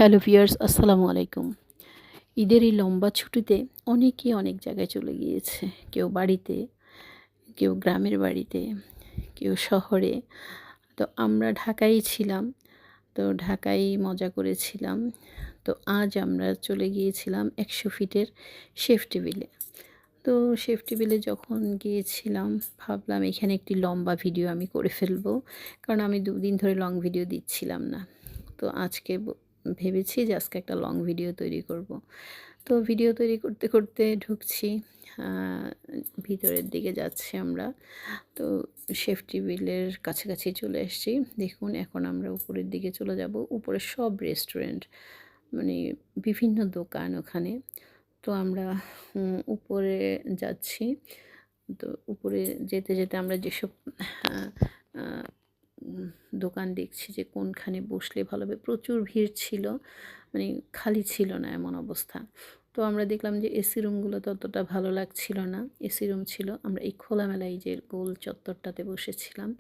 Hello viewers, আসসালামু আলাইকুম। ঈদের এই লম্বা ছুটিতে অনেকেই অনেক জায়গায় চলে গিয়েছে। কেউ বাড়িতে, কেউ গ্রামের বাড়িতে, কেউ শহরে। তো আমরা ঢাকায়ই ছিলাম। তো ঢাকায় মজা করেছিলাম। তো আজ আমরা চলে গিয়েছিলাম ১০০ ফিটের শেফ টেবিলে। তো শেফ টেবিলে যখন গিয়েছিলাম ভাবলাম এখানে একটি লম্বা ভিডিও আমি করে ফেলবো। কারণ আমি ২ দিন ধরে লং ভিডিও দিচ্ছিলাম না। তো আজকে ভেবেছি যে আজকে একটা লং ভিডিও তৈরি করব। তো ভিডিও তৈরি করতে করতে ঢুকছি, আ ভিতরের দিকে যাচ্ছি আমরা। তো শেফ টেবিলের কাছাকাছি চলে এসেছি। দেখুন এখন আমরা উপরের দিকে চলে যাব। উপরে সব রেস্টুরেন্ট, মানে বিভিন্ন দোকান ওখানে। তো আমরা উপরে যাচ্ছি। তো উপরে যেতে যেতে আমরা যেসব আ আ উম দোকান দেখছি যে কোনখানে বসলে ভালো হবে। প্রচুর ভিড় ছিল। মানে খালি ছিল না এমন অবস্থা। তো আমরা দেখলাম যে এসি রুমগুলোতে অতটা ভালো লাগছিল না। এসি রুম ছিল। আমরা এই খোলামেলা এই যে গোল চত্বরটাতে বসেছিলাম।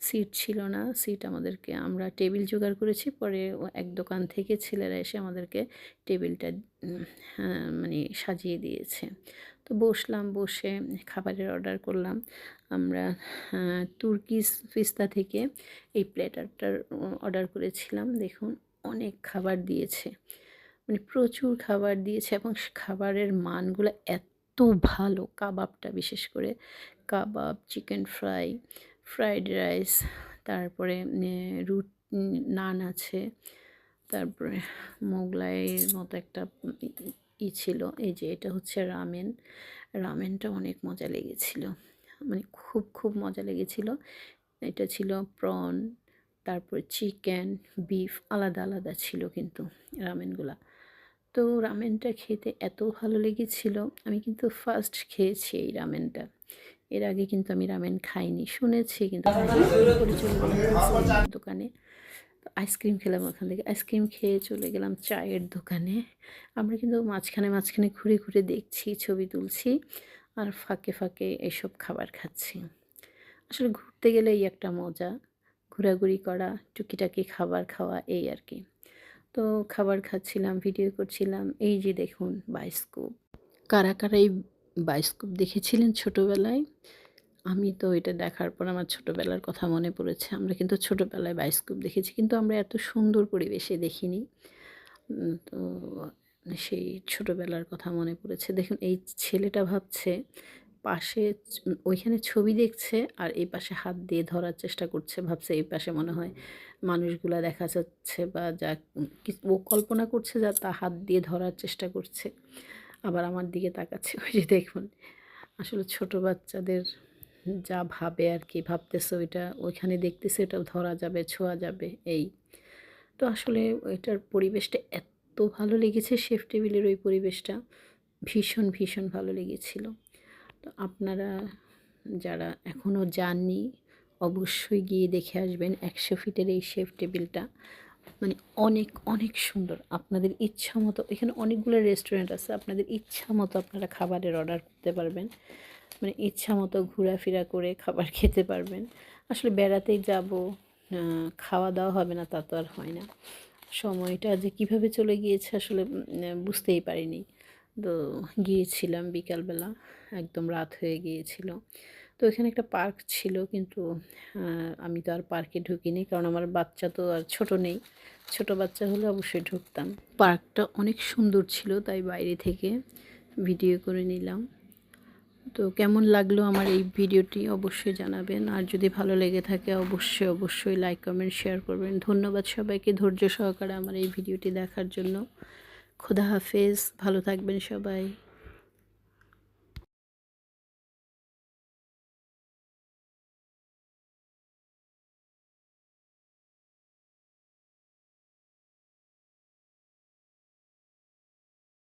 সিট ছিল না। সিট আমাদেরকে আমরা টেবিল জোগাড় করেছি। পরে এক দোকান থেকে ছেলেরা এসে আমাদেরকে টেবিলটা মানে সাজিয়ে দিয়েছে। তো বসলাম, বসে খাবারের অর্ডার করলাম। আমরা তুর্কিশ পিস্তা থেকে এই প্ল্যাটারটার অর্ডার করেছিলাম। দেখুন অনেক খাবার দিয়েছে। মানে প্রচুর খাবার দিয়েছে এবং খাবারের মানগুলো এত ভালো, কাবাবটা বিশেষ করে কাবাব, চিকেন ফ্রাই, ফ্রাইড রাইস, তারপরে নান আছে, তারপরে মোগলাইয়ের মতো একটা ছিল। এই যে এটা হচ্ছে রামেন। রামেনটা অনেক মজা লেগেছিল। মানে খুব মজা লেগেছিল। এটা ছিল প্রন, তারপর চিকেন, বিফ আলাদা ছিল কিন্তু রামেনগুলা। তো রামেনটা খেতে এত ভালো লেগেছিল। আমি কিন্তু ফার্স্ট খেয়েছি এই রামেনটা। এর আগে কিন্তু আমি রামেন খাইনি। শুনেছি কিন্তু খাইনি। পরে চলে গেলাম আইসক্রিমের দোকানে। তো আইসক্রিম খেলাম ওখান থেকে। আইসক্রিম খেয়ে চলে গেলাম চায়ের দোকানে। আমরা কিন্তু মাঝখানে ঘুরে দেখছি, ছবি তুলছি আর ফাঁকে এসব খাবার খাচ্ছি। আসলে ঘুরতে গেলেই একটা মজা। ঘোরাঘুরি করা, টুকিটাকি খাবার খাওয়া এই আর কি। তো খাবার খাচ্ছিলাম, ভিডিও করছিলাম। এই যে দেখুন বায়োস্কোপ। কারা এই বায়োস্কোপ দেখেছিলেন ছোটোবেলায়? আমি তো এটা দেখার পর আমার ছোটোবেলার কথা মনে পড়েছে। আমরা কিন্তু ছোটোবেলায় বায়োস্কোপ দেখেছি। কিন্তু আমরা এত সুন্দর পরিবেশে দেখিনি। তো সেই ছোটোবেলার কথা মনে পড়েছে। দেখুন এই ছেলেটা ভাবছে পাশে ওইখানে ছবি দেখছে আর এই পাশে হাত দিয়ে ধরার চেষ্টা করছে। ভাবছে এই পাশে মনে হয় মানুষগুলা দেখা যাচ্ছে বা যা ও কল্পনা করছে যা তা হাত দিয়ে ধরার চেষ্টা করছে। আবার আমার দিকে তাকাচ্ছে। ওই যে দেখুন আসলে ছোট বাচ্চাদের যা ভাবে আর কি, ভাবতেছে ওইটা ওইখানে দেখতেছে এটা ধরা যাবে, ছোঁয়া যাবে এই। তো আসলে এটার পরিবেশটা এত ভালো লেগেছে, শেফ টেবিলের ওই পরিবেশটা ভীষণ ভালো লেগেছিল। তো আপনারা যারা এখনও যাননি অবশ্যই গিয়ে দেখে আসবেন ১০০ ফিটের এই শেফ টেবিলটা। মানে অনেক সুন্দর। আপনাদের ইচ্ছা মতো এখানে অনেকগুলো রেস্টুরেন্ট আছে। আপনাদের ইচ্ছা মতো আপনারা খাবারের অর্ডার করতে পারবেন। মানে ইচ্ছা মতো ঘোরাফেরা করে খাবার খেতে পারবেন। আসলে বেড়াতেই যাব, খাওয়া দাওয়া হবে না তা তো আর হয় না। সময়টা যে কীভাবে চলে গিয়েছে আসলে বুঝতেই পারিনি। তো গিয়েছিলাম বিকালবেলা, একদম রাত হয়ে গিয়েছিল। তো এখানে একটা পার্ক ছিল কিন্তু আমি তো আর পার্কে ঢুকিনি কারণ আমার বাচ্চা তো আর ছোট নেই। ছোট বাচ্চা হলে অবশ্যই ঢুকতাম। পার্কটা অনেক সুন্দর ছিল তাই বাইরে থেকে ভিডিও করে নিলাম। তো কেমন লাগলো আমার এই ভিডিওটি অবশ্যই জানাবেন। আর যদি ভালো লেগে থাকে অবশ্যই লাইক, কমেন্ট, শেয়ার করবেন। ধন্যবাদ সবাইকে ধৈর্য সহকারে আমার এই ভিডিওটি দেখার জন্য। খোদা হাফেজ, ভালো থাকবেন সবাই।